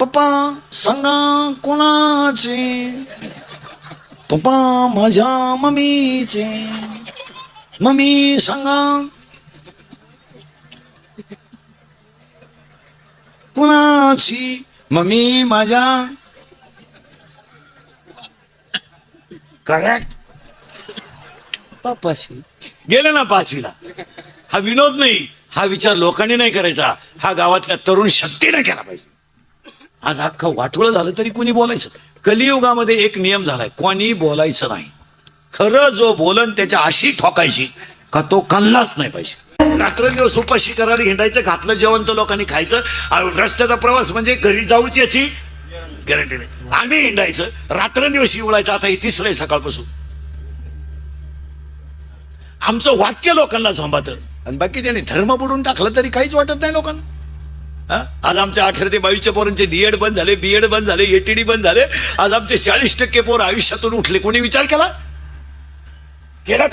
पप्पा सांगा कोणाचे, पप्पा माझ्या मम्मीचे, मम्मी सांगा कुणाची, मम्मी माझ्या. करेक्ट. पप्पाशी गेले ना 5वीला. हा विनोद नाही, हा विचार लोकांनी नाही करायचा, हा गावातल्या तरुण शक्तीने केला पाहिजे. आज अख्खा वाटोळं झालं तरी कोणी बोलायचं. कलियुगामध्ये एक नियम झालाय, कोणी बोलायचं नाही. खरं जो बोलन त्याच्या अशी ठोकायची का तो कल्लाच नाही पाहिजे. रात्रंदिवस उपाशी करायला हिंडायचं, घातलं जेवण तर लोकांनी खायचं. रस्त्याचा प्रवास म्हणजे घरी जाऊची याची गॅरंटी नाही. आम्ही हिंडायचं, रात्रंदिवस उडायचं. आता हे तिसरं आहे सकाळपासून. आमचं वाक्य लोकांना झोंबात आणि बाकी त्याने धर्म बुडून टाकलं तरी काहीच वाटत नाही लोकांना. आज आमच्या 18 ते 22च्या पोरांचे डीएड बंद झाले, बीएड बंद झाले, एटीडी बंद झाले. आज आमचे 40% पोर आयुष्यातून उठले. कोणी विचार केला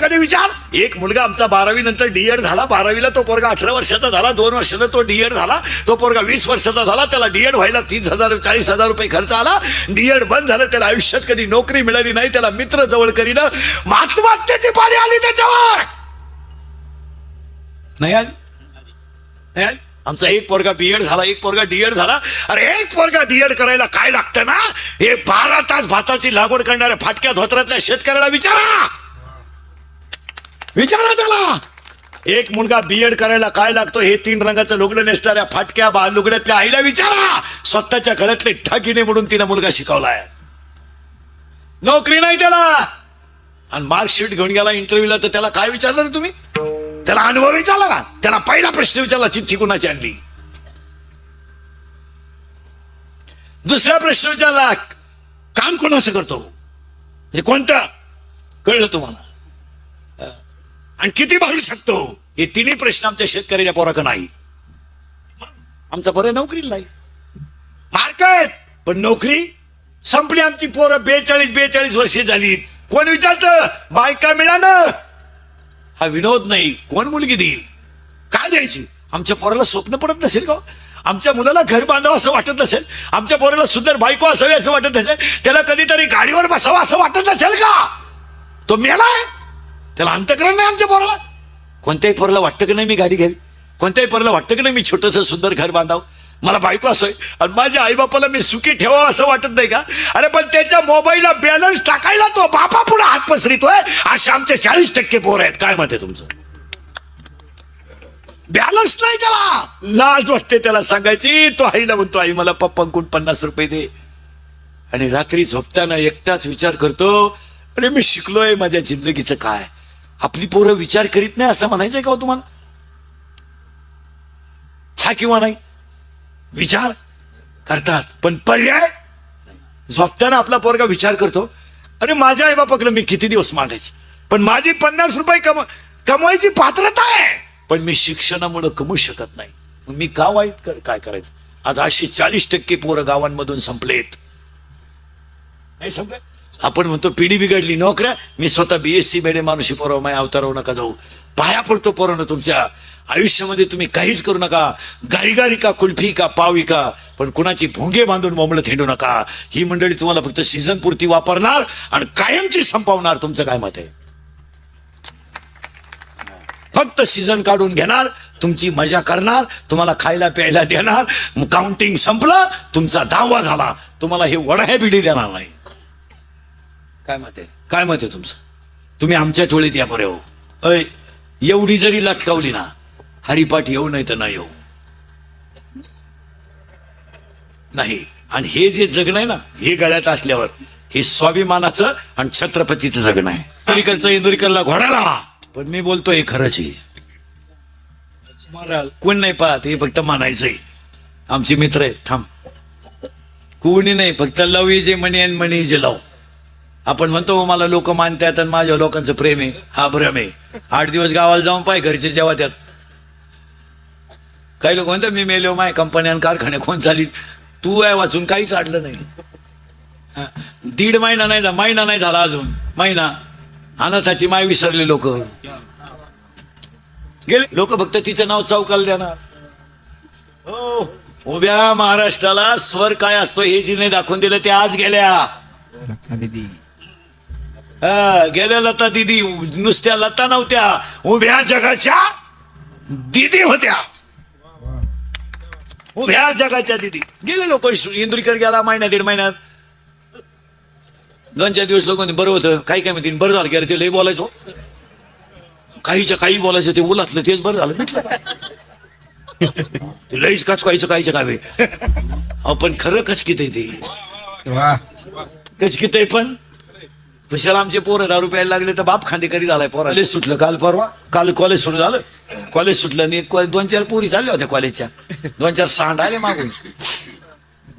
कधी विचार? एक मुलगा आमचा 12वी नंतर डीएड झाला. 12वीला तो पोरगा 18 वर्षाचा झाला. 2 वर्षानं तो डीएड झाला. तो पोरगा 20 वर्षाचा झाला. त्याला डीएड व्हायला 30,000-40,000 रुपये खर्च आला. डीएड बंद झालं. त्याला आयुष्यात कधी नोकरी मिळाली नाही. त्याला मित्र जवळ करीनं आत्महत्येची पाळी आली त्याच्यावर. नाही आली. आमचा एक पोरगा बीएड झाला, एक पोरगा डीएड झाला. अरे एक पोरगा डीएड करायला काय लागतं ना, हे 12 तास भाताची लागवड करणाऱ्या फाटक्या धोत्रातल्या शेतकऱ्याला विचारा त्याला. एक मुलगा बीएड करायला काय लागतो हे 3 रंगाचं लुगडं नेसणाऱ्या फाटक्या लुगड्यातल्या आईला विचारा. स्वतःच्या गळ्यातले ठागिने म्हणून तिने मुलगा शिकवलाय. नोकरी नाही त्याला. आणि मार्कशीट घेऊन गेला इंटरव्ह्यूला तर त्याला काय विचारलं तुम्ही? त्याला अनुभव विचारला का? त्याला पहिला प्रश्न विचारला, चिठ्ठी कुणाची आणली? दुसरा प्रश्न विचारला, काम कोणाचं करतो, हे कोणतं कळलं तुम्हाला? आणि किती भरू शकतो? हे 3 प्रश्न आमच्या शेतकऱ्याच्या पोराकडे नाही. आमचा पोर नोकरी नाही, मार्क आहेत पण नोकरी संपली. आमची पोरं 42 वर्षे झाली. कोण विचारतं बायका मिळालं? हा विनोद नाही. कोण मुलगी देईल, काय द्यायची? आमच्या पोराला स्वप्न पडत नसेल का? आमच्या मुलाला घर बांधावं असं वाटत नसेल? आमच्या पोराला सुंदर बायको असावी असं वाटत नसेल? त्याला कधीतरी गाडीवर बसावं असं वाटत नसेल का? तो मेलाय, त्याला अंतकरण नाही. आमच्या पोराला, कोणत्याही पोराला वाटतं की नाही मी गाडी घ्यावी? कोणत्याही पोराला वाटतं की नाही मी छोटंसं सुंदर घर बांधावं, मला बायको असावी आणि माझ्या आईबापाला मी सुखी ठेवावं असं वाटत नाही का? अरे पण त्याच्या मोबाईलला बॅलन्स टाकायला तो बापा पुढे हात पसरितोय. असे आमचे 40% पोर आहेत. काय मत आहे तुमचं? बॅलन्स नाही त्याला, लाज वाटते त्याला सांगायची. तो आईला म्हणतो, आई मला पप्पांकडून 50 रुपये दे. आणि रात्री झोपताना एकटाच विचार करतो, अरे मी शिकलोय माझ्या जिंदगीचं काय? आपली पोरं विचार करीत नाही असं म्हणायचंय का हो तुम्हाला? हा किंवा नाही? विचार करतात पण पर्याय. झोपताना आपला पोरगा विचार करतो, अरे माझ्या आई बापाकडे मी किती दिवस मागायचं, पण माझी 50 रुपये कमवायची पात्रता आहे, पण मी शिक्षणामुळे कमवू शकत नाही. मग मी का वाईट काय करायचं? आज 40% पोरं गावांमधून संपलेत. नाही संपले. आपण म्हणतो पिढी बिघडली, नोकऱ्या. मी स्वतः BSc बेडे मानुषी पोरं, माझ्या अवतारावर नका जाऊ. पाया पडतो पोरांनो, तुमच्या आयुष्यामध्ये तुम्ही काहीच करू नका. गारी का कुल्फी का पावी का, पण कुणाची भोंगे बांधून बोंबलत हिंडू नका. ही मंडळी तुम्हाला फक्त सीझन पुरती वापरणार आणि कायमची संपवणार. तुमचं काय मत आहे? फक्त सीझन काढून घेणार, तुमची मजा करणार, तुम्हाला खायला प्यायला देणार. काउंटिंग संपलं, तुमचा दावा झाला, तुम्हाला हे वड्या बिडी देणार नाही. काय मत आहे? काय मत आहे तुमचं? तुम्ही आमच्या टोळीत या बरे हो. अय एवढी जरी लटकावली ना, हरिपाठ येऊ नाही तर नाही येऊ नाही. आणि हे जे जगणं आहे ना, हे गळ्यात असल्यावर हे स्वाभिमानाचं आणि छत्रपतीचं जगणं आहे. इंदुरीकरला घोडाला, पण मी बोलतो हे खरंच आहे. कोण नाही पाहत, हे फक्त म्हणायचंय. आमचे मित्र आहेत, थांब. कोणी नाही, फक्त love is a money and money is a love. आपण म्हणतो मला लोक मानतात आणि माझ्या लोकांचं प्रेम आहे. हा भ्रम आहे. 8 दिवस गावाला जाऊन पाय, घरचे जेव्हा त्यात. काही लोक म्हणतात मी मेलो, माय कंपन्या आणि कारखाने कोण झाली. तू आहे वाचून काहीच अडलं नाही. 1.5 महिना नाही झाला अजून. महिना अनाथाची माय विसरले लोक गेले. लोक फक्त तिचं नाव चौकाला देणार. हो उभ्या महाराष्ट्राला स्वर काय असतो हे जिने दाखवून दिलं ते आज गेल्या. गेल्या लता दिदी नुसत्या लता नव्हत्या, उभ्या जगाच्या दिदी होत्या. उभ्या जगाच्या दिदी गेले लोक. इंदुरीकर गेला महिन्यात 1.5 महिन्यात, 2-4 दिवस लोक बरं होतं. काही काय म्हणतील बरं झालं गेलं, ते लई बोलायचो, काहीच्या काही बोलायचं, ते उलातलं तेच बरं झालं भेटलं. ते लईच कचकायचं काहीचं काय आपण खरं कचकित आहे ते कचकित आहे. पण कुशाला आमचे पोरं दारू प्यायला लागले तर बाप खांदेकरी झालाय. पोरा कॉलेज सुटलं काल कॉलेज सुरू झालं. कॉलेज सुटलं आणि 2-4 पोरी चालल्या होत्या कॉलेजच्या. 2-4 सांड आले मागून,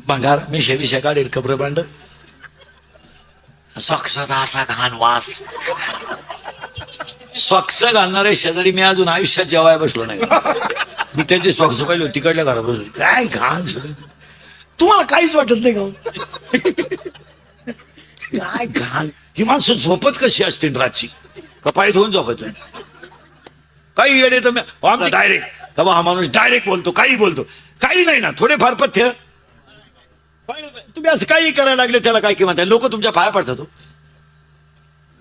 भंगार मिशे विषय काढेल कपडे बांड स्वच्छता असा घाण वास. स्वच्छ घालणारे शेजारी मी अजून आयुष्यात जेवाय बसलो नाही. मी त्यांची स्वच्छ पाहिली तिकडल्या घरात बसलो. काय घाण, तुम्हाला काहीच वाटत नाही का? काय घाण. ही माणसं झोपत कशी असतील रातची? कपाई धुवून झोपत नाही. काही येडे तर डायरेक्ट हा माणूस डायरेक्ट बोलतो, काही बोलतो. काही नाही ना, थोडेफार पथ्य. तुम्ही असं काही करायला लागले त्याला काय किंमत आहे? लोक तुमच्या पाया पडतात.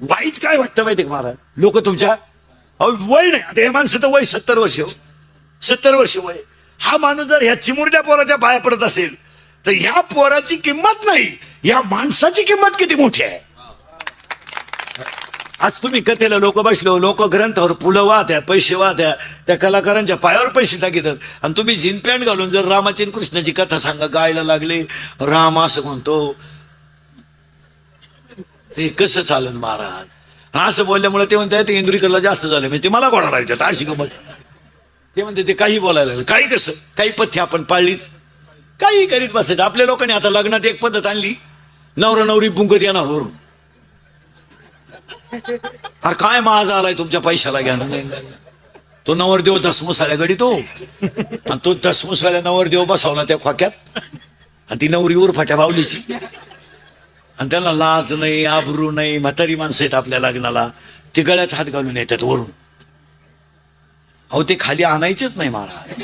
वाईट काय वाटतं माहिती का महाराज? लोक तुमच्या वय नाही. आता हे माणसं तर वय 70 वर्ष, 70 वर्ष वय. हा माणूस जर ह्या चिमुरड्या पोराच्या पाया पडत असेल तर ह्या पोराची किंमत नाही, या माणसाची किंमत किती मोठी आहे. आज तुम्ही कथेला लोक बसलो, लोक ग्रंथावर पुलं वाहत्या, पैसे वाहत्या, त्या कलाकारांच्या पायावर पैसे टाकतात. आणि तुम्ही जीन पॅन्ट घालून जर रामाची आणि कृष्णाची कथा सांगा गायला लागले, राम असं म्हणतो, ते कसं चालन महाराज? असं बोलल्यामुळे ते म्हणतात ते इंदुरीकरला जास्त झालं, म्हणजे ते मला गोडा लागतात अशी गमत. ते म्हणते ते काही बोलायला लागलं. काही कसं, काही पथ्य आपण पाळलीच, काही करीत बसायचं. आपल्या लोकांनी आता लग्नात एक पद्धत आणली, नवरा नवरी बुंगत येणार वरून. अरे काय माझा आलाय तुमच्या पैशाला घ्या ना. तो नवरदेव दसमुसाल्या गडी तो, आणि तो दसमुसाल्या नवरदेव बसवला त्या खोक्यात, आणि ती नवरी उरफाट्या बावलीची, आणि त्यांना लाज नाही, आबरू नाही. म्हातारी माणसं आहेत आपल्या लग्नाला, ते गळ्यात हात घालून येतात वरून. अहो ते खाली आणायचेच नाही महाराज.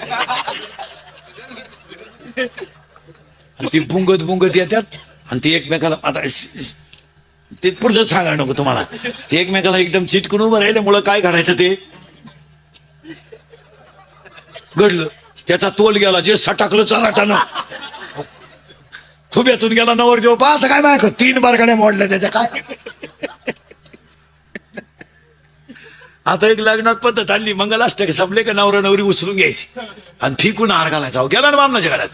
आणि ती बुंगत बुंगत येतात, आणि ती एकमेकाला, आता ते पुढचं सांगायला नको तुम्हाला, ते एकमेकाला एकदम चिटकून उभं राहिल्यामुळं काय घडायचं ते घडलं. त्याचा तोल गेला, जे सटाकलं चराटानं, खुब्यातून गेला नवरदेव. पाहता काय माहिती 3 बारकाड्या मोडल्या त्याच्या. काय आता एक लग्नात पद्धत आणली, मंगलाष्टक संपले का नवरा नवरी उचलून घ्यायची आणि फिकून हार घालायचा. गेला ना बामणाच्या घरात,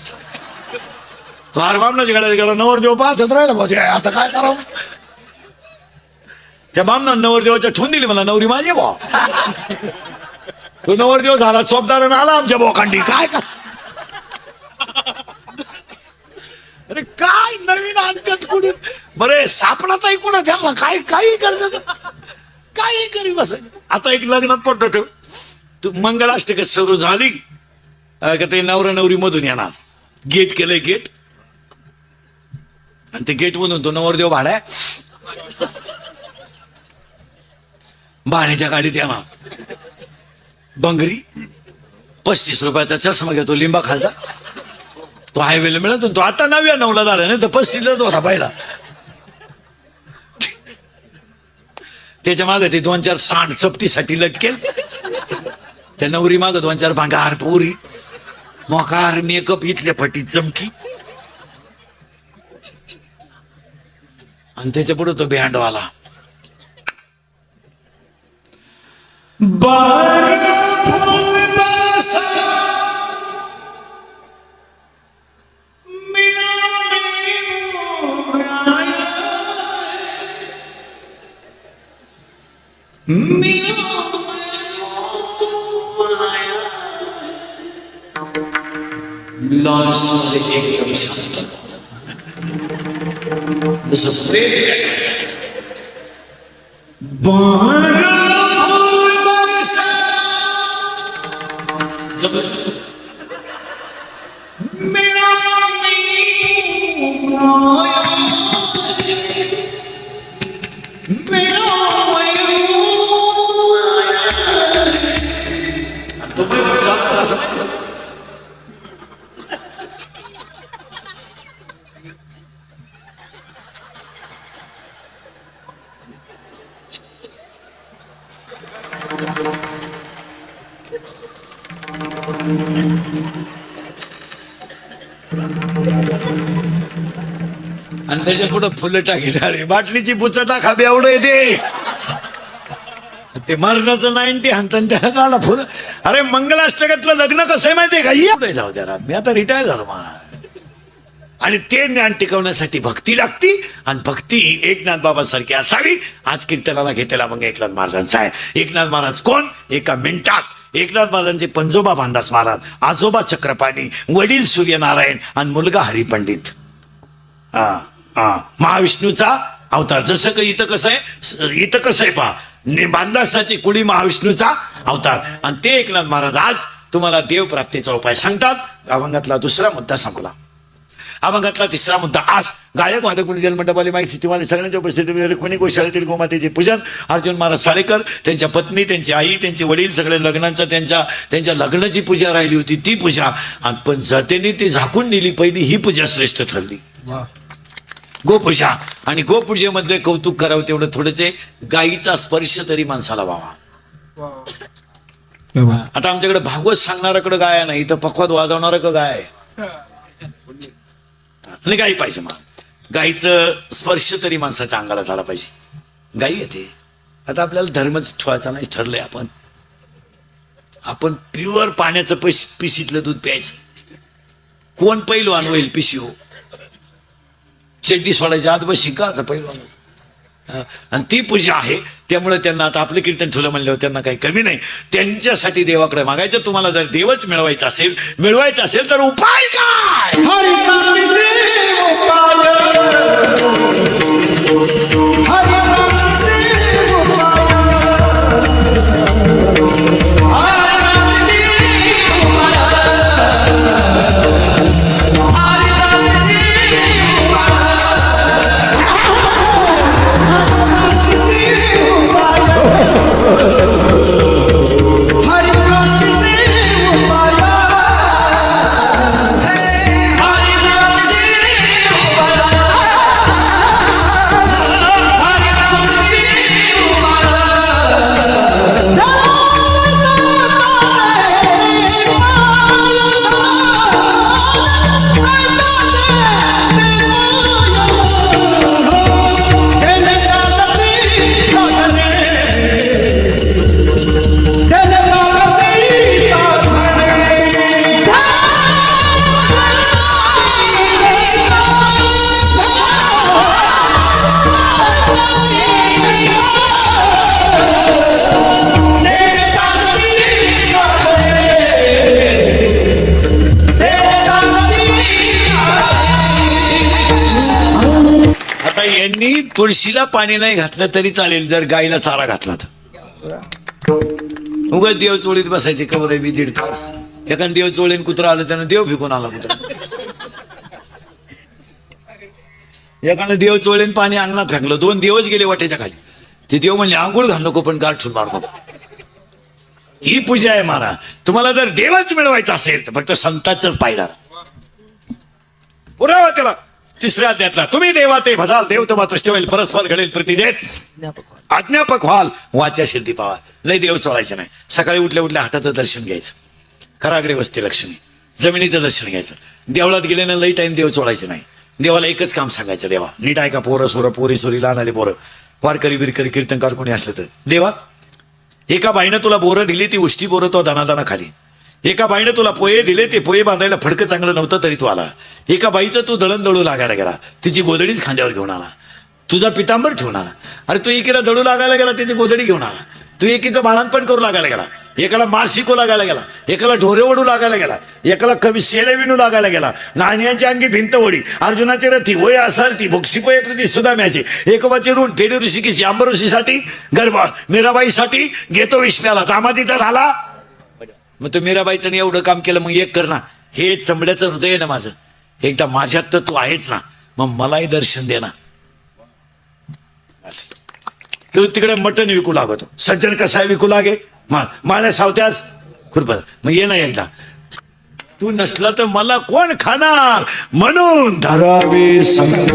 तो हार बामणाच्या घरात गेला. नवरदेव पाहतच राहिला भाऊ, आता काय करावं? त्या बामणा नवरदेवाच्या ठेवून दिली मला, नवरी माझी भाऊ. तो नवरदेव झाला चोपदार आला आमच्या बोकांडी. काय का अरे काय नवीन आणतात कुठून? बरे सापडातही कुणा त्यांना काय काही करतात, काही करी बसायचं. आता एक लग्नात पडतो तू मंगलाष्टक सुरू झाली का ते नवरा नवरी मधून येणार. गेट केलंय गेट, आणि ते गेट मधून तो नवरदेव भाड्या भाड्याच्या गाडीत येणार. बंगरी 35 रुपयाचा चष्मा घेतो लिंबा खालचा, तो हायवेला मिळत. तो आता 99ला झाला, नाही तर 35लाच होता पहिला. त्याच्या मागे ते 2-4 सांड चपटीसाठी लटकेल, त्या नवरी माग 2-4 भांगार पोरी, मोकार मेकअप, इथल्या फटी चमकी, आणि त्याच्या पुढे तो बँडवाला. एकदम शांत, जसं प्रेम आणि त्याच्या पुढे फुलं टाकेल. अरे बाटलीची पुचं टाका एवढं येते ते मरणाचं 90 हाणतं त्याला काला फुलं. अरे मंगलाष्टकातलं लग्न कसं आहे माहितीये का? पुढे जाऊ द्या, मी आता रिटायर झालो मला. आणि ते ज्ञान टिकवण्यासाठी भक्ती लागती, आणि भक्ती एकनाथ बाबा सारखी असावी. आज कीर्तनाला घेतलेला मग एकनाथ महाराजांचा आहे. एकनाथ महाराज कोण? एका मिनिटात एकनाथ महाराजांचे पंजोबा भानदास महाराज, आजोबा चक्रपाणी, वडील सूर्यनारायण आणि मुलगा हरिपंडित. महाविष्णूचा अवतार. जसं काही इथं कसं आहे पहा, भानदासाची कुडी महाविष्णूचा अवतार. आणि ते एकनाथ महाराज आज तुम्हाला देव प्राप्तीचा उपाय सांगतात. अभंगातला दुसरा मुद्दा संपला. अभंगातला तिसरा मुद्दा. आज गायक वादक कुणी जन्मंडपाली माईक सिटीवाले सगळ्यांच्या उपस्थितीमध्ये कोणी गोशाळेतील गोमातेचे पूजन. अर्जुन महाराज साळेकर, त्यांच्या पत्नी, त्यांची आई, त्यांचे वडील सगळे लग्नांचा त्यांच्या लग्नाची पूजा राहिली होती ती पूजा. आणि पण जतेने ते झाकून दिली पहिली ही पूजा श्रेष्ठ ठरली. गोपूजा. आणि गोपूजेमध्ये कौतुक करावं तेवढं थोडंचे गायीचा स्पर्श तरी माणसाला व्हावा. आता आमच्याकडे भागवत सांगणाऱ्याकडे गाय नाही, तर पखवाद वाजवणाऱ्याकडे गाय आहे. आणि गाई पाहिजे. मला गाईचं स्पर्श तरी माणसाच्या अंगाला झाला पाहिजे. गाई येते. आता आपल्याला धर्मच ठेवायचा नाही ठरलंय. आपण प्युअर पाण्याचं पिशीतलं दूध प्यायचं. कोण पहिलवान होईल पिशी हो? चेड्डी सोडायच्या आत बस शिकायचं पहिलवान. आणि ती पूजा आहे. त्यामुळे त्यांना आता आपलं कीर्तन ठेवलं म्हणल्यावर त्यांना काही कमी नाही. त्यांच्यासाठी देवाकडे मागायचं. तुम्हाला जर देवच मिळवायचं असेल तर उपाय काय? यांनी तुळशीला पाणी नाही घातलं तरी चालेल जर गाईला चारा घातला तर. उगाच देव चोळीत बसायचे कवर बी 1.5 तास. एखाद देव चोळीन कुत्रा आलं त्यानं देव फिकून आला कुत्रा. एखादं देव चोळीन पाणी अंगणात फेकलं. 2 दिवस गेले वाटेच्या खाली. ते देव म्हणले आंघोळ घाल नको पण गाठ ठेवून मार नको. ही पूजा आहे महाराज. तुम्हाला जर देवच मिळवायचा असेल तर फक्त संतांचाच पायदा पुरावा त्याला. तिसऱ्या अध्यायातला तुम्ही देवा ते भजाल देव तुम्हाला ठेवेल परस्पर घडेल प्रतिदेत अज्ञापक व्हाल वाच्या सिद्धी पावा. लय देव चोळायचं नाही. सकाळी उठल्या हाताचं दर्शन घ्यायचं. कराग्रे वस्ती लक्ष्मी जमिनीचं दर्शन घ्यायचं. देवळात गेल्यानं लई टाइम देव चोळायचं नाही. देवाला एकच काम सांगायचं. देवा नीट ऐका पोरं सोरं पोरी सोरी लहान आले पोरं वारकरी बिरकरी कीर्तनकार कोणी असलं तर. देवा एका बाईनं तुला बोरं दिली ती उष्टी बोरं तो दाना खाली. एका बाईनं तुला पोहे दिले ते पोहे बांधायला फडकं चांगलं नव्हतं तरी तू आला. एका बाईचं तू दळण दळू लागायला गेला तिची गोधडीच खांद्यावर घेऊन आला. तुझा पितांबर ठेवून आला. अरे तू एकीला दळू लागायला गेला त्याची गोधडी घेऊन आला. तू एकीचं बाळांपण करू लागायला गेला. एकाला मार शिकू लागायला गेला. एकाला ढोरे ओढू लागायला गेला. एकाला कवी शेले विणू लागायला गेला. नाण्याच्या अंगी भिंत ओढी. अर्जुनाची रथी होय असारथी भोक्षिपोय प्रति सुदाम्याची एकवाचे ऋण फेडी ऋषिकेशी आंबर ऋषीसाठी गरबा मीराबाईसाठी घेतो विष्ण्याला दामादीचा झाला. मग तो मीराबाईचं एवढं काम केलं मग एक कर ना. हे चमड्याचं हृदय आहे ना माझं. एकदा माझ्यात तर तू आहेच ना मग मलाही दर्शन दे ना. तू तिकडे मटण विकू लागतो. सज्जन कसाय विकू लागे माळ्या सावत्यास खुरपत. मग ये ना एकदा तू नसला तर मला कोण खाणार, म्हणून धरावे संग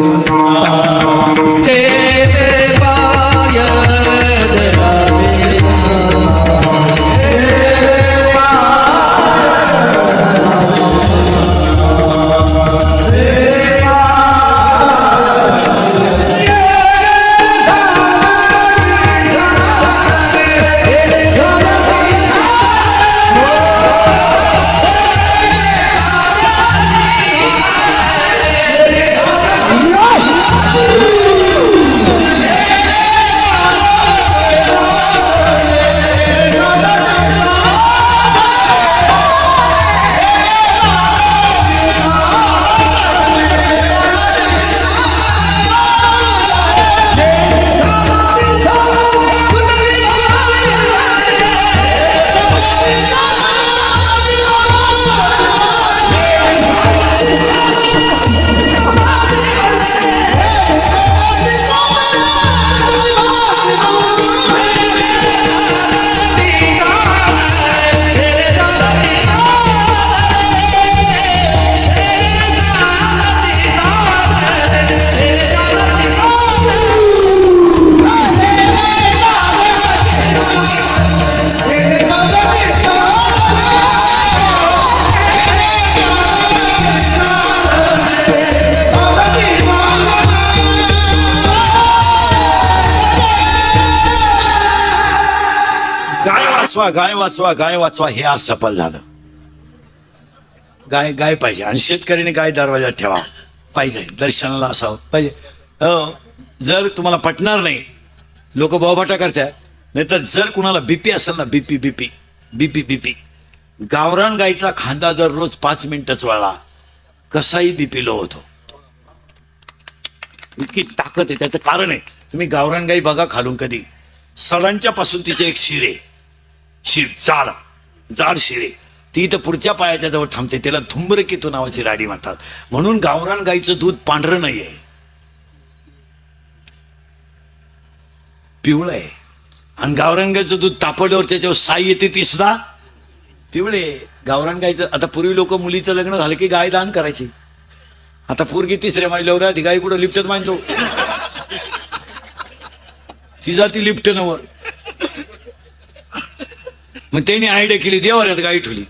गाय वाचवा गाय वाचवा हे आज सफल झालं. गाय गाय पाहिजे आणि शेतकऱ्याने गाय दरवाजात ठेवा पाहिजे, दर्शनाला असावं पाहिजे. जर तुम्हाला पटणार नाही, लोक बोबाटा करतात, नाही तर जर कुणाला बीपी असेल ना, बीपी बीपी बीपी बीपी गावरान गायचा खांदा जर रोज 5 मिनिटच वळला, कसाही बीपी लो होतो. इतकी ताकद आहे. त्याचं कारण आहे, तुम्ही गावरान गाई बघा खालून कधी, सडांच्या पासून तिचे एक शिरे जाड शिरे, ती तर पुढच्या पायाच्या जवळ थांबते. त्याला धुम्रकेतू नावाची राडी म्हणतात. म्हणून गावरान गाईचं दूध पांढरं नाहीये, पिवळं आहे. आणि गावरान गाईचं दूध तापवल्यावर त्याच्यावर साई येते, ती सुद्धा पिवळे. गावरान गाईचं, आता पूर्वी लोक मुलीचं लग्न झालं की गाय दान करायची. आता पोरगी तिसऱ्या माजल्यावर ती गाय कुठं लिफ्टच मानतो, ती जाती लिफ्टनवर. मग त्यांनी आयडिया केली, देवाऱ्यात गाय ठेवली.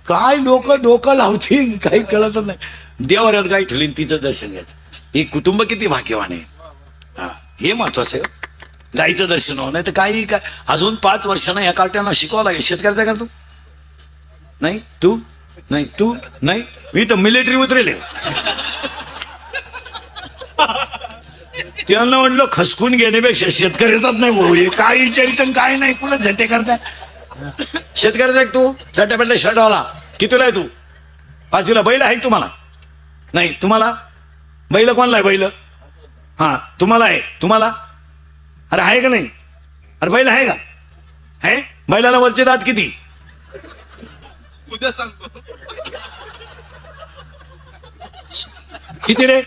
काय लोक डोकं लावतील काही कळतच नाही. देवाऱ्यात गाय ठेवली, तिचं दर्शन घ्यायचं. हे कुटुंब किती भाग्यवान आहे. हे महत्वाचं आहे, गाईचं दर्शन हो. नाही तर काही काय अजून 5 वर्षांना या कार्ट्यांना शिकवावं लागेल. शेतकऱ्याचा करतो नाही, तू नाही, तू नाही, मी तर मिलिटरी उतरेल. त्यांना म्हटलं खसकून घेण्यापेक्षा शेतकऱ्याचाच नाही भाऊ, हे काय विचारित काय नाही, कुठं झटे करताय. शेतकऱ्याचा एक तू झट्यापेटला शर्टवाला, कितीला आहे तू? 5वीला. बैल आहे तुम्हाला? नाही. तुम्हाला बैल कोणला आहे? बैल हा तुम्हाला आहे. तुम्हाला अरे आहे का नाही? अरे बैल आहे का? आहे. बैलाला वरचे दात किती? उद्या सांगतो. किती रे?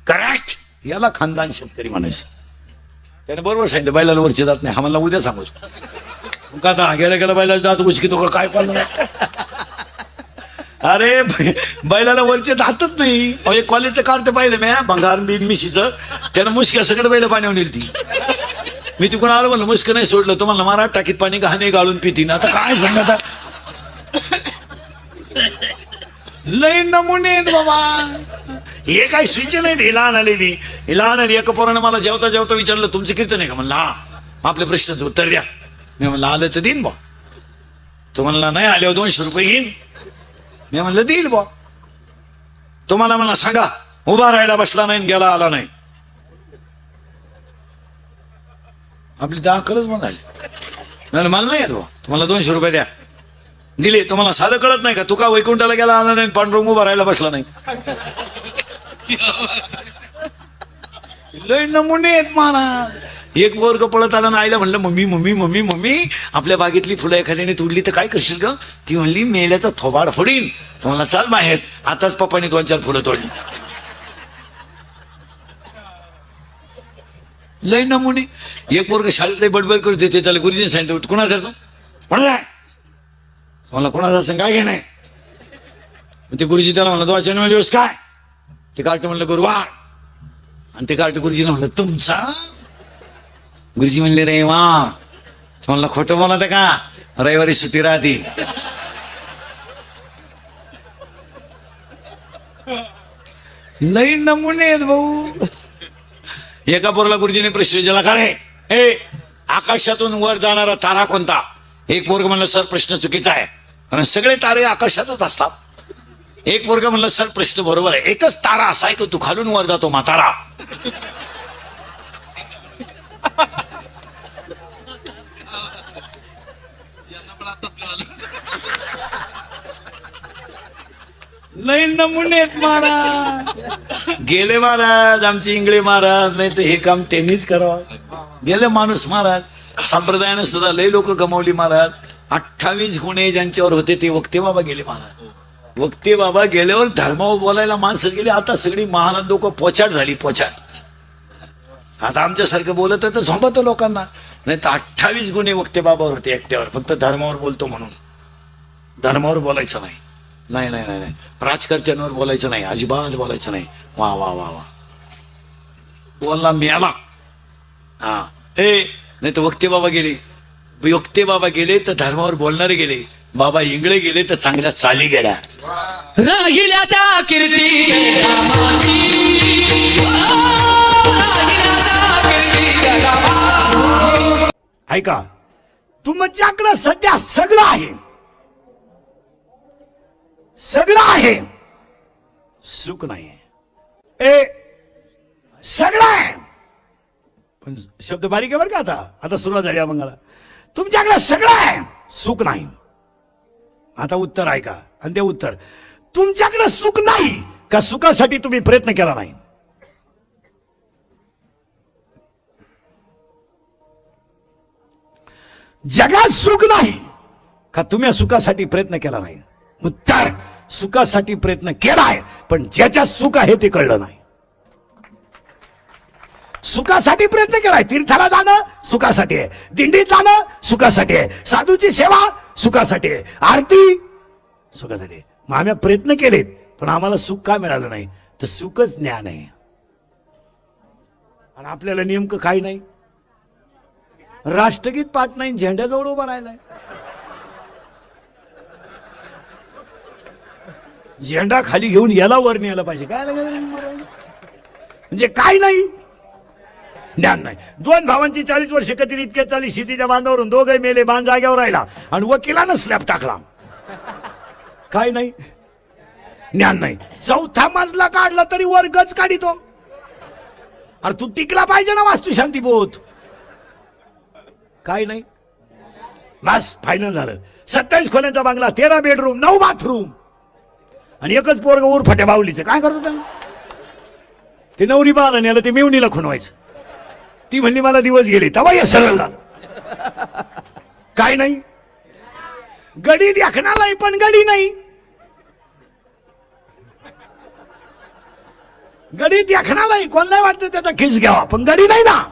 करेक्ट. याला खानदान शेतकरी म्हणायचं. त्याने बरोबर सांगितलं, बैलाला वरचे दात नाही. हा मला उद्या सांगतो का? आता गेल्या गेल्या बैलाचे दात उचकितो का काय पण. अरे बैलाला वरचे दातच नाही. एक कॉलेजचं कार्ड पाहिलं मी, भंगार बिन मिशीचं. त्यानं मुश्क्या सगळं बैल पाण्यावर नेली ती. मी तिकडून आलो म्हणलं मुश्क नाही सोडलं, तुम्हाला मारा टाकीत पाणी घाणे गाळून पिती ना. आता काय सांगा, आता लय नमुने आहेत बाबा. हे काय स्विच नाही. लहान आलेली एका पोरानं मला जेवता जेवता विचारलं, तुमचं कीर्तन आहे का? म्हणलं हा. आपल्या प्रश्नाचं उत्तर द्या. मी म्हणलं आलं तर देईन बा. तुम्हाला नाही आल्यावर 200 रुपये घेईन. मी म्हणलं देईल बा. तुम्हाला मला सांगा, उभा राहायला बसला नाही, गेला आला नाही, आपली दाखलच म्हणाली. मला नाही येत बा, तुम्हाला 200 रुपये द्या. दिले. तुम्हाला साधं कळत नाही का? तुका वैकुंठाला गेला आला नाही, पांडुरंग उभा राहायला बसला नाही. लय नमुने आहेत महाराज. एक वर्ग पळत आला ना, आईला म्हणलं मम्मी मम्मी मम्मी मम्मी आपल्या बागेतली फुलं एखाद्याने तोडली तर काय करशील ग? ती म्हणली मेल्याचा थोबाड फोडीन. तुम्हाला चाल बाहेर. आताच पप्पाने 2-4 फुलं तोडली. लय नमुने. एक वर्ग शाळेत लय बडबड करत होते, त्याला गुरुजीने सांगितलं कुणा करतो? कोणाचा आहे? म्हणला कोणाचा असं काय घे नाही. ते गुरुजी त्याला म्हणलं तो जन्म दिवस काय? ते कार्ट म्हणलं गुरुवार. आणि ते कार्ट गुरुजीला म्हणलं तुमचा? गुरुजी म्हणले रे वा. म्हणलं खोटं बोलत का? रविवारी सुट्टी राहते. लई नमुने आहेत भाऊ. एका पोराला गुरुजीने प्रश्न विचारला का रे ए आकाशातून वर जाणारा तारा कोणता? एक पोरग म्हणलं सर प्रश्न चुकीचा आहे कारण सगळे तारे आकाशातच असतात. एक पोरग म्हणलं सर प्रश्न बरोबर आहे, एकच तारा असा आहे की तू खालून वर जातो म्हातारा. यांना पण आताच कळालं. लई नमुने आहेत महाराज. गेले महाराज आमचे इंगळे महाराज, नाही तर हे काम त्यांनीच करावं. गेले माणूस महाराज. संप्रदायाने सुद्धा लई लोक गमावली महाराज. 28 गुन्हे ज्यांच्यावर होते ते वक्ते बाबा गेले महाराज. वक्ते बाबा गेल्यावर धर्मावर बोलायला माणसं गेली. आता सगळी महाराज लोक पोचाट झाली पोचाट. आता आमच्यासारखं बोलत तर झोपत लोकांना. नाही तर 28 गुन्हे वक्ते बाबावर होते एकट्यावर, फक्त धर्मावर बोलतो म्हणून. धर्मावर बोलायचं नाही. नाही नाही नाही नाही राजकारत्यांवर बोलायचं नाही, अजिबात बोलायचं नाही. वा वा वा वा बोलला मिळाला. हा ए नाही तर वक्ते बाबा गेले. वक्ते बाबा गेले तर धर्मावर बोलणारे गेले. बाबा इंगळे गेले तर चांगल्या चाली गेल्या. राहिल्या त्या कीर्ती जगामाती. राहिल्या त्या कीर्ती जगामाती. ऐका तुमच्याकडं सध्या सगळं आहे, सगळं आहे, सुख नाही. ए सगळं आहे पण शब्द बारीक आहे बरं का. आता सुरुवात झाली मंगळा. तुमच्याकडे सगळं आहे सुख नाही. आता उत्तर ऐका आणि ते उत्तर तुमच्याकडे सुख नाही का सुखासाठी तुम्ही प्रयत्न केला नाही. जगात सुख नाही का तुम्ही सुखासाठी प्रयत्न केला नाही. उत्तर सुखासाठी प्रयत्न केलाय पण ज्याच्यात सुख आहे ते कळलं नाही. सुखासाठी प्रयत्न केलाय. तीर्थाला जाणं सुखासाठी आहे, दिंडीत जाणं सुखासाठी आहे, साधूची सेवा सुखासाठी आहे, आरती सुखासाठी आहे. मग आम्ही प्रयत्न केलेत पण आम्हाला सुख का मिळालं नाही? तर सुखच ज्ञान आहे. आणि आपल्याला नेमकं काही नाही. राष्ट्रगीत पाठ नाही, झेंड्याजवळ उभा राहिलाय. झेंडा खाली घेऊन याला वर न्यायला पाहिजे. काय म्हणजे काय नाही, ज्ञान नाही. दोन भावांची 40 वर्ष कधी इतके चालली शेतीच्या बांधावरून दोघे मेले, बांध जाग्यावर राहिला आणि वकिलानं स्लॅब टाकला. काय नाही, ज्ञान नाही. चौथा मजला काढला तरी वर गच काढितो. अरे तू टिकला पाहिजे ना वास्तू शांती बोध. काय नाही. बस फायनल झालं. 27 खोल्यांचा बांगला, 13 बेडरूम, 9 बाथरूम आणि एकच पोरग ऊर फट्या बावलीचं. काय करतो त्यांना? ते नवरी बाळा नेलं, ते मेवणीला खुणवायचं. ती म्हणली मला दिवस गेले तेव्हा हे सरळ झालं. काय नाही. गडी देखणालाय पण गडी नाही. गडी देखणालाय कोण नाही वाटतं त्याचा खिस घ्यावा पण गडी नाही ना.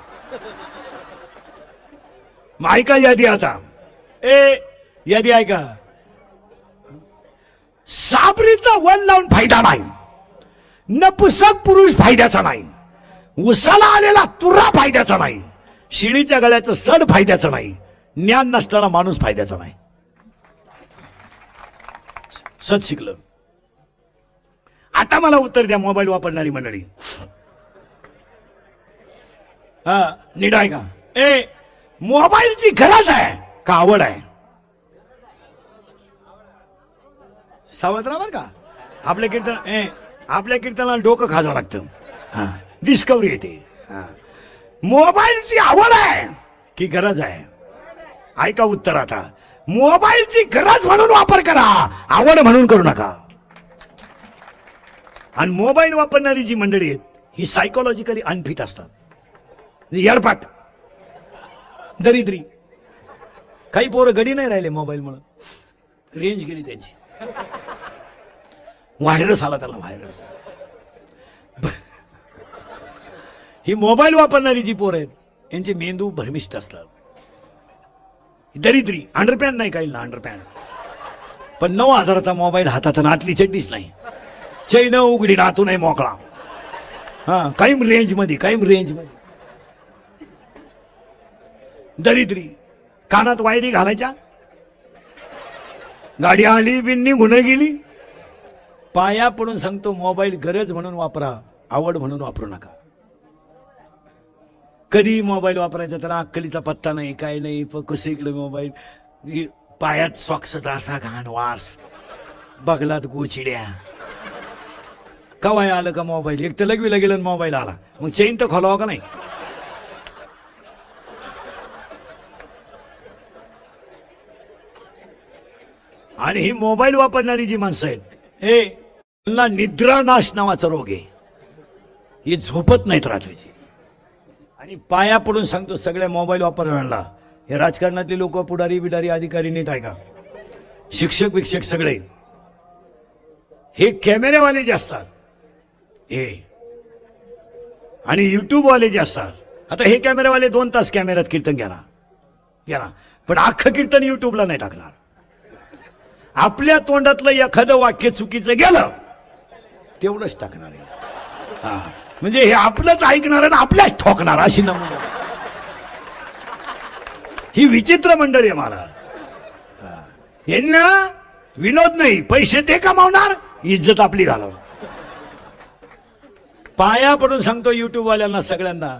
मग ऐका यादी आता. ए यादी ऐका. साबरीचा वन लावून फायदा नाही. नपुसक पुरुष फायद्याचा नाही. उसाला आलेला तुरा फायद्याचा नाही. शिडीच्या गळ्याचं सड फायद्याचं नाही. ज्ञान नसणारा माणूस फायद्याचा नाही. सत शिकलं. आता मला उत्तर द्या मोबाईल वापरणारी मंडळी. हा नीट आहे का? ए मोबाईलची गरज आहे का आवड आहे? सावध राहा बरं का. आपल्या कीर्तनाला डोकं खाजावं लागतं. हा डिस्कवरी येते. मोबाईलची आवड आहे की गरज आहे? ऐका उत्तर आता. मोबाईलची गरज म्हणून वापर करा, आवड म्हणून करू नका. आणि मोबाईल वापरणारी जी मंडळी आहेत ही सायकोलॉजिकली अनफिट असतात. येडपाट, दरिद्री. काही पोरं गडी नाही राहिले मोबाईलमुळे. रेंज गेली त्यांची. व्हायरस आला त्याला, व्हायरस. ही मोबाईल वापरणारी जी पोरं आहेत यांचे मेंदू भ्रमिष्ट असतात. दरिद्री अंडरपॅन्ट नाही काही ना अंडरपॅन्ट, पण 9,000चा मोबाईल हातात आणि आतली चड्डीच नाही, चैन उघडी नातू नाही मोकळा. हा कायम रेंज मध्ये दरिद्री, कानात वायरी घालायच्या, गाडी आली बिन्नी गुन्ह गेली. पाया पडून सांगतो, मोबाईल गरज म्हणून वापरा, आवड म्हणून वापरू नका. कधी मोबाईल वापरायचा त्याला अक्कलीचा पत्ता नाही, काय नाही, कसं इकडे मोबाईल, पायात सॉक्सचा असा घाण वास, बगलात गोचिड्या. कवाय आलं का मोबाईल, एक तर लगवीला गेलं मोबाईल आला, मग चेन तर खोलावा का नाही. आणि ही मोबाईल वापरणारी जी माणसं आहेत, हे त्यांना निद्रानाश नावाचा रोग आहे. हे झोपत नाहीत रात्रीची. आणि पाया पडून सांगतो, सगळ्या मोबाईल वापरणाऱ्यांना, हे राजकारणातले लोक, पुढारी बिडारी अधिकारी नीट आहे का, शिक्षक विक्षक सगळे, हे कॅमेरेवाले जे असतात हे, आणि युट्यूबवाले जे असतात. आता हे कॅमेरेवाले 2 तास कॅमेऱ्यात कीर्तन घेणार, पण अख्खं कीर्तन युट्यूबला नाही टाकणार. आपल्या तोंडातलं एखादं वाक्य चुकीचं गेलं तेवढंच टाकणार आहे. हा म्हणजे हे आपलंच ऐकणार आणि आपल्याच ठोकणार, अशी नमुना. ही विचित्र मंडळी आहे मला. यांना विनोद नाही, पैसे ते कमावणार, इज्जत आपली घालवणार. पाया पडून सांगतो युट्यूबवाल्यांना सगळ्यांना,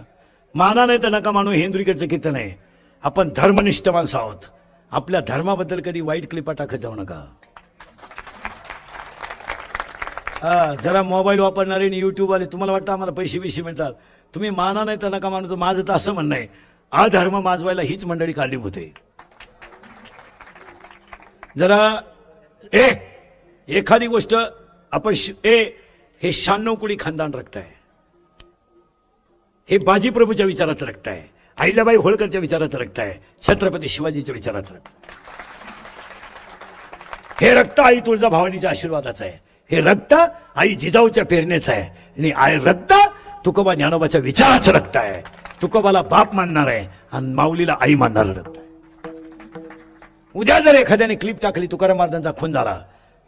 माना नाही तर नका मानू, हेंद्रिकडचं कीर्तन आहे. आपण धर्मनिष्ठ माणसं आहोत. आपल्या धर्माबद्दल कधी वाईट क्लिपा टाकत जाऊ नका. जरा मोबाईल वापरणारे आणि युट्यूबवाले, तुम्हाला वाटतं आम्हाला पैसे बिशे मिळतात, तुम्ही माना नाही तर नका मानू. माझं तर असं म्हणणं आहे, अधर्म माजवायला हीच मंडळी कारणीभूत आहे. जरा एखादी गोष्ट आपण हे 96 कोटी खानदान रक्त आहे, हे बाजीप्रभूच्या विचाराचं रक्त आहे, अहिल्याबाई होळकरच्या विचाराचं रक्त आहे, छत्रपती शिवाजीच्या विचाराचं रक्त. हे रक्त आई तुळजाभवानीच्या आशीर्वादाचं आहे, हे रक्त आई जिजाऊच्या पेरणेचं आहे, आणि रक्त तुकोबा ज्ञानोबाच्या विचाराचं रक्त आहे. तुकोबाला बाप मानणार आहे आणि माऊलीला आई मानणारं रक्त आहे. उद्या जर एखाद्याने क्लिप टाकली, तुकाराम महाराजांचा खून झाला,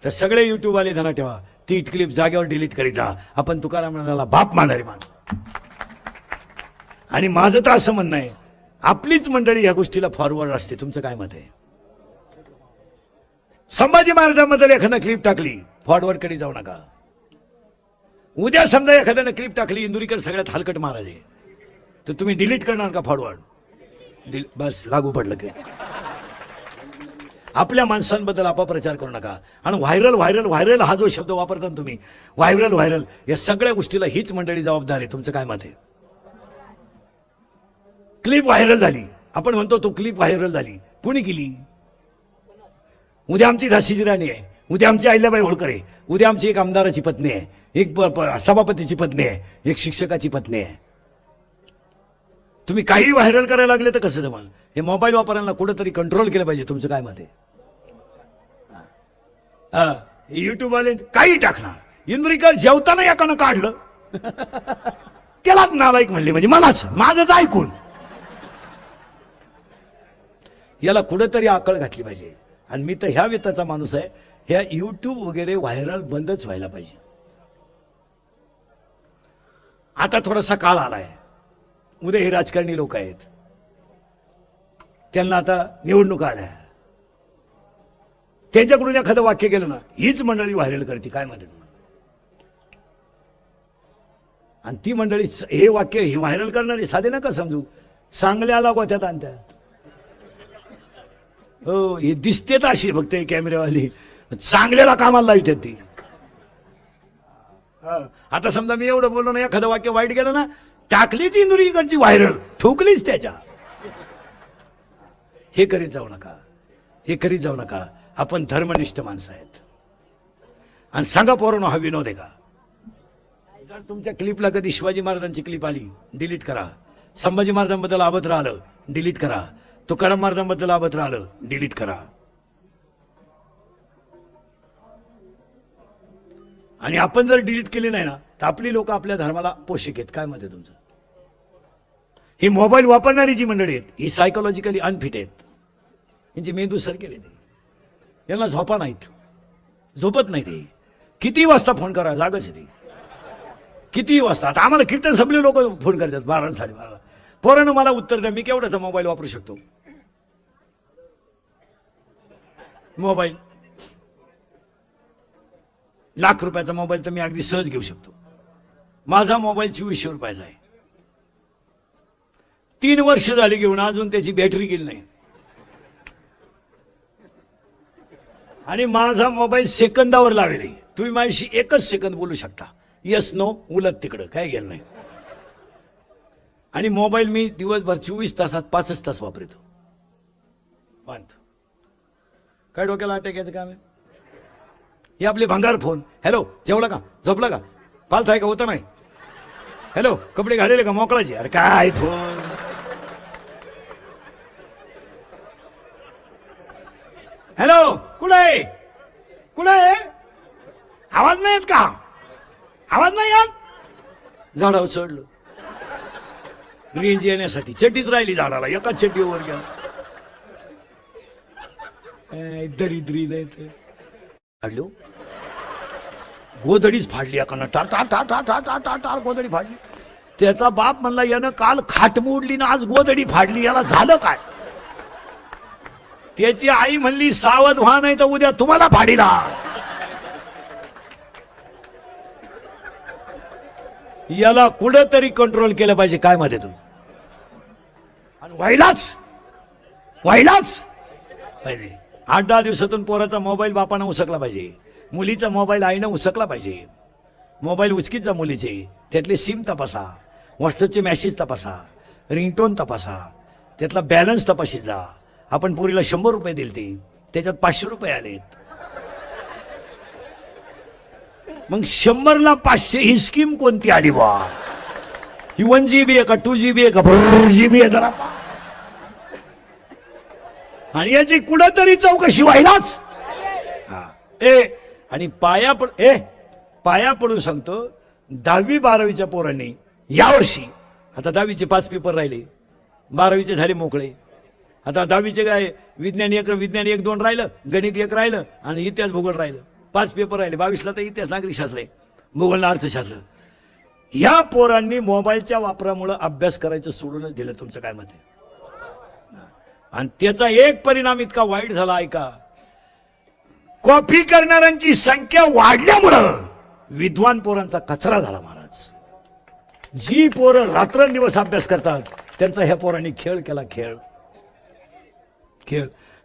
तर सगळे युट्यूबवाले ध्यानात ठेवा, ती क्लिप जागेवर डिलीट करीत जा. आपण तुकाराम महाराजाला बाप मानणारी माणसं. आणि माझं तर असं म्हणणं आहे, आपलीच मंडळी या गोष्टीला फॉरवर्ड असते. तुमचं काय मत आहे? संभाजी महाराजांबद्दल एखादं क्लिप टाकली, फॉरवर्ड कडे जाऊ नका. उद्या समजा एखाद्यानं क्लिप टाकली, इंदुरीकर सगळ्यात हलकट महाराज आहे, तर तुम्ही डिलीट करणार का फॉरवर्ड? बस लागू पडलं की. आपल्या माणसांबद्दल अपप्रचार करू नका. आणि व्हायरल हा जो शब्द वापरता तुम्ही, व्हायरल, या सगळ्या गोष्टीला हीच मंडळी जबाबदार आहे. तुमचं काय मत आहे? क्लिप व्हायरल झाली, आपण म्हणतो तो क्लिप व्हायरल झाली, कोणी केली? उद्या आमची झाशीची राणी आहे, उद्या आमची अहिल्याबाई होळकर आहे, उद्या आमची एक आमदाराची पत्नी आहे, एक सभापतीची पत्नी आहे, एक शिक्षकाची पत्नी आहे. तुम्ही काही व्हायरल करायला लागले तर कसं जमा? हे मोबाईल वापरायला कुठंतरी कंट्रोल केलं पाहिजे. तुमचं काय मत आहे? युट्यूबवाले काही टाकणार. इंद्रिकर जेवताना एकानं काढलं, त्यालाच नालायक म्हणले, म्हणजे मलाच, माझंच ऐकून. याला कुठंतरी आकळ घातली पाहिजे. आणि मी तर ह्या वेताचा माणूस आहे, ह्या युट्यूब वगैरे व्हायरल बंदच व्हायला पाहिजे. आता थोडासा काळ आलाय, उद्या हे राजकारणी लोक आहेत, त्यांना आता निवडणुका आल्या, त्यांच्याकडून एखादं वाक्य गेलं ना, हीच मंडळी व्हायरल करते. काय म्हणते? आणि ती मंडळी हे वाक्य हे व्हायरल करणारी साधे नका समजू, चांगल्याला गोत्यात आणतात. हो, हे दिसते तर अशी फक्त कॅमेरेवाली, चांगल्याला कामाला लावतात ती. आता समजा मी एवढं बोललो ना, एखादं वाक्य वाईट गेलं ना, टाकलीच इंदुरीकरची व्हायरल, ठोकलीच त्याच्या. हे करीत जाऊ नका, हे करीत जाऊ नका. आपण धर्मनिष्ठ माणसं आहेत. आणि सांगा पोरांनो, हा विनोद आहे का? जर तुमच्या क्लिपला कधी शिवाजी महाराजांची क्लिप आली, डिलीट करा. संभाजी महाराजांबद्दल आबत राहिलं, डिलीट करा. तुकाराम महाराजांबद्दल आबत राहिलं, डिलीट करा. आणि आपण जर डिलीट केली नाही ना, तर आपली लोक आपल्या धर्माला पोषक आहेत. काय मत आहे तुमचं? ही मोबाईल वापरणारी जी मंडळी आहेत, ही सायकोलॉजिकली अनफिट आहेत. यांची मेंदू सर केले ते, यांना झोपा नाहीत, झोपत नाही ते. किती वाजता फोन करा, जागच आहे ते. किती वाजता. आता आम्हाला कीर्तन संपले लोक फोन करतात 12 साडेबारा. पोरानं मला उत्तर द्या, मी केवढ्याचा मोबाईल वापरू शकतो? मोबाईल लाख रुपयाचा मोबाईल तर मी अगदी सहज घेऊ शकतो. माझा मोबाईल 2400 रुपयाचा आहे. 3 वर्ष झाली घेऊन, अजून त्याची बॅटरी गेली नाही. आणि माझा मोबाईल सेकंदावर लावेल. तुम्ही माझ्याशी 1च सेकंद बोलू शकता, येस नो, उलट तिकडं, काय गेलं नाही. आणि मोबाईल मी दिवसभर 24 तासात 5च तास वापरतो. बांधतो. काय डोक्याला अटॅक यायचं काम आहे? हे आपले भंगार फोन. हॅलो, जेवला का, झोपला का, पालथ आहे का, होतं नाही. हॅलो, कपडे घालेले का, मोकळाचे. अरे काय फोन. हॅलो, कुठे कुठे, आवाज नाही येत का, आवाज नाही येत. झाडावर चढलो रेंज येण्यासाठी, चड्डीच राहिली झाडाला, एकाच चड्डीवर गेला. दरिद्री नाही तर हॅलो, गोधडीच फाडली एकानं, टार टार टार टार टार टार टार टार गोधडी फाडली. त्याचा बाप म्हणला, यानं काल खाट मोडली ना आज गोधडी फाडली, याला झालं काय? त्याची आई म्हणली, सावध व्हा नाही तर उद्या तुम्हाला फाडीला. याला कुठं तरी कंट्रोल केलं पाहिजे. काय मध्ये तुम्ही, आणि व्हायलाच पाहिजे. 8-10 दिवसातून पोराचा मोबाईल बापानं उचकला पाहिजे, मुलीचा मोबाईल आईनं उचकला पाहिजे. मोबाईल उचकीत जा मुलीचे, त्यातले सिम तपासा, व्हॉट्सअपचे मेसेज तपासा, रिंगटोन तपासा, त्यातला बॅलन्स तपाशीत जा. आपण पोरीला 100 रुपये दिले ते, त्याच्यात 500 रुपये आलेत. मग 100ला 500 ही स्कीम कोणती आली बा? ही 1 GB आहे का 2 GB आहे का 4 GB आहे? जरा आणि याची कुठंतरी चौकशी व्हायलाच. आणि पाया पडून सांगतो, 10वी-12वीच्या पोरांनी यावर्षी, आता 10वीचे 5 पेपर राहिले, 12वीचे झाले मोकळे. आता 10वीचे काय, विज्ञान 1-2 राहिलं, गणित 1 राहिलं, आणि इतिहास भूगोल राहिलं. 5 पेपर राहिले. 22ला तर इतिहास, नागरिकशास्त्र आहे, भूगोलला अर्थशास्त्र. ह्या पोरांनी मोबाईलच्या वापरामुळे अभ्यास करायचं सोडूनच दिलं. तुमचं काय मत आहे? आणि त्याचा एक परिणाम इतका वाईट झाला, ऐका. कॉपी करणाऱ्यांची संख्या वाढल्यामुळं विद्वान पोरांचा कचरा झाला महाराज. जी पोरं रात्रंदिवस अभ्यास करतात त्यांचा ह्या पोरांनी खेळ केला. खेळ.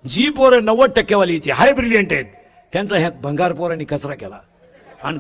जी पोरं 90% वाली हाय ब्रिलियंट आहेत त्यांचा ह्या भंगार पोरांनी कचरा केला. आणि